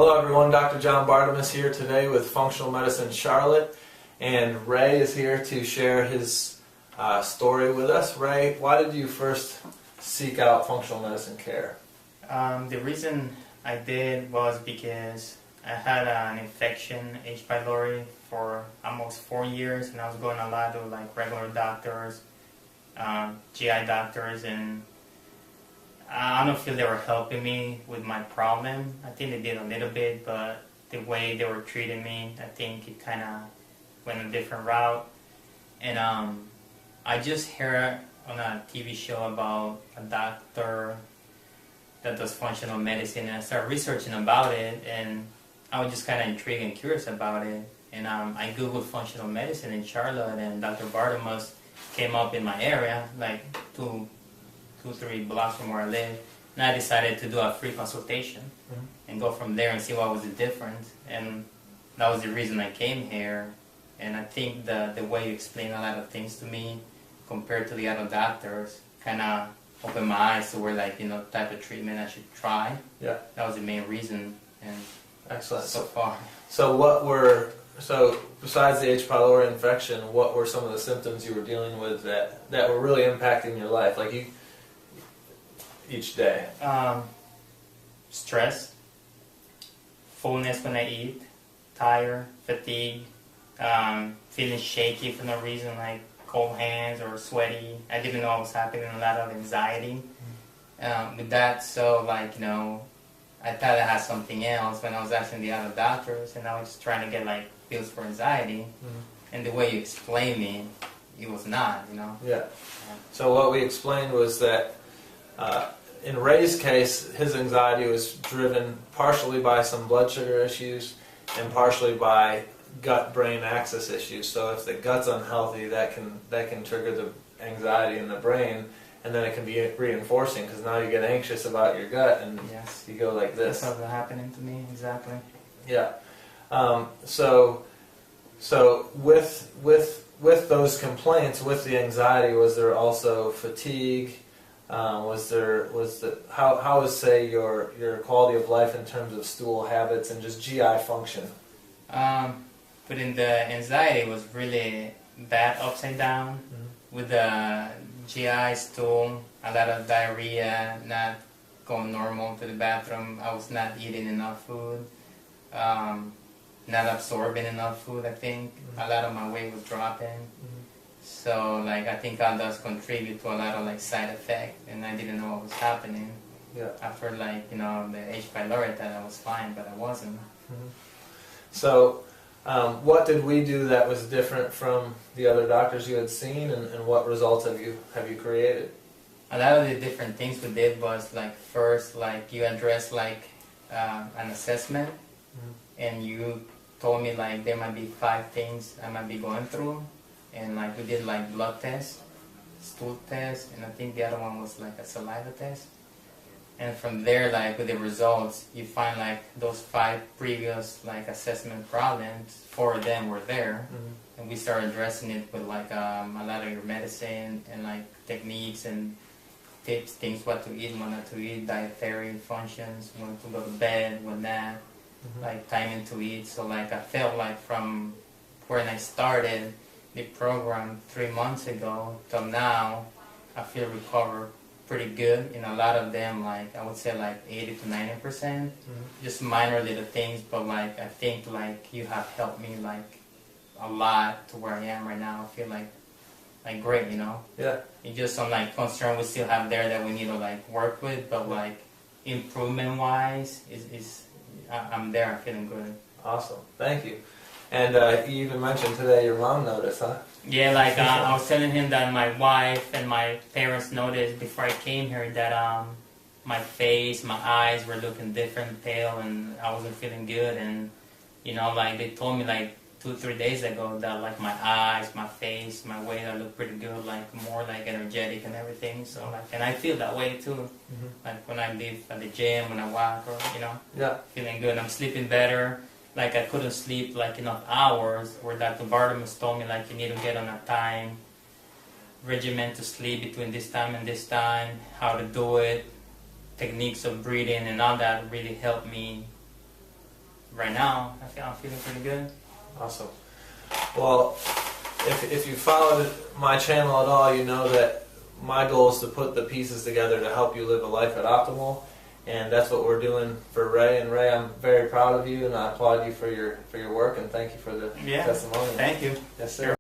Hello everyone, Dr. John Bartemus here today with Functional Medicine Charlotte, and Ray is here to share his story with us. Ray, why did you first seek out functional medicine care? The reason I did was because I had an infection, H. pylori, for almost 4 years, and I was going a lot to like regular doctors, GI doctors, and I don't feel they were helping me with my problem. I think they did a little bit, but the way they were treating me, I think it kind of went a different route. And I just heard on a TV show about a doctor that does functional medicine, and I started researching about it, and I was just kind of intrigued and curious about it. And I googled functional medicine in Charlotte, and Dr. Bartemus came up in my area, like 2-3 blocks from where I live, and I decided to do a free consultation and go from there and see what was the difference. And that was the reason I came here. And I think the way you explain a lot of things to me compared to the other doctors kind of opened my eyes to where, like, you know, type of treatment I should try. Yeah. That was the main reason. And excellent. So far. So besides the H. pylori infection, what were some of the symptoms you were dealing with that were really impacting your life, like each day? Stress, fullness when I eat, tired, fatigue, feeling shaky for no reason, like cold hands or sweaty. I didn't know what was happening, a lot of anxiety with that. So, like, you know, I thought I had something else when I was asking the other doctors, and I was just trying to get like pills for anxiety. And the way you explained me, it was not, you know. Yeah. So what we explained was that in Ray's case, his anxiety was driven partially by some blood sugar issues and partially by gut-brain axis issues. So if the gut's unhealthy, that can trigger the anxiety in the brain, and then it can be reinforcing because now you get anxious about your gut and yes, you go like this. That's what's happening to me, exactly. Yeah. So with those complaints, with the anxiety, was there also fatigue? How was, say, your quality of life in terms of stool habits and just GI function? But in the anxiety, it was really bad upside down with the GI stool, a lot of diarrhea, not going normal to the bathroom. I was not eating enough food, not absorbing enough food, I think. A lot of my weight was dropping. So, like, I think all does contribute to a lot of, like, side effects, and I didn't know what was happening. Yeah. After, like, you know, the H. pylori, I thought I was fine, but I wasn't. So, what did we do that was different from the other doctors you had seen, and what results have you created? A lot of the different things we did was, like, first, like, you addressed, like, an assessment, and you told me, like, there might be 5 things I might be going through. And like we did like blood test, stool test, and I think the other one was like a saliva test. And from there, like with the results, you find like those 5 previous like assessment problems, 4 of them were there. And we started addressing it with like a lot of your medicine and like techniques and tips, things what to eat, what not to eat, dietary functions, when to go to bed, when not, like timing to eat. So like I felt like from when I started the program 3 months ago till now, I feel recovered pretty good in a lot of them, like I would say like 80 to 90%, just minor little things, but like I think like you have helped me like a lot to where I am right now. I feel like great, you know. Yeah. It's just some like concern we still have there that we need to like work with, but like improvement wise I'm there. I'm feeling good. Awesome, thank you. And you even mentioned today your mom noticed, huh? Yeah, like I was telling him that my wife and my parents noticed before I came here that my face, my eyes were looking different, pale, and I wasn't feeling good. And you know, like they told me like 2-3 days ago that like my eyes, my face, my weight, I look pretty good, like more like energetic and everything. So like, and I feel that way too. Like when I leave at the gym, when I walk, or you know, feeling good. I'm sleeping better. Like I couldn't sleep like enough hours, where Dr. Bartemus told me like you need to get on a time regimen to sleep between this time and this time, how to do it, techniques of breathing and all that really helped me right now, I'm feeling pretty good. Awesome. Well, if you followed my channel at all, you know that my goal is to put the pieces together to help you live a life at optimal, and that's what we're doing for Ray. And Ray, I'm very proud of you, and I applaud you for your work, and thank you for the testimony. Thank you. Yes, sir.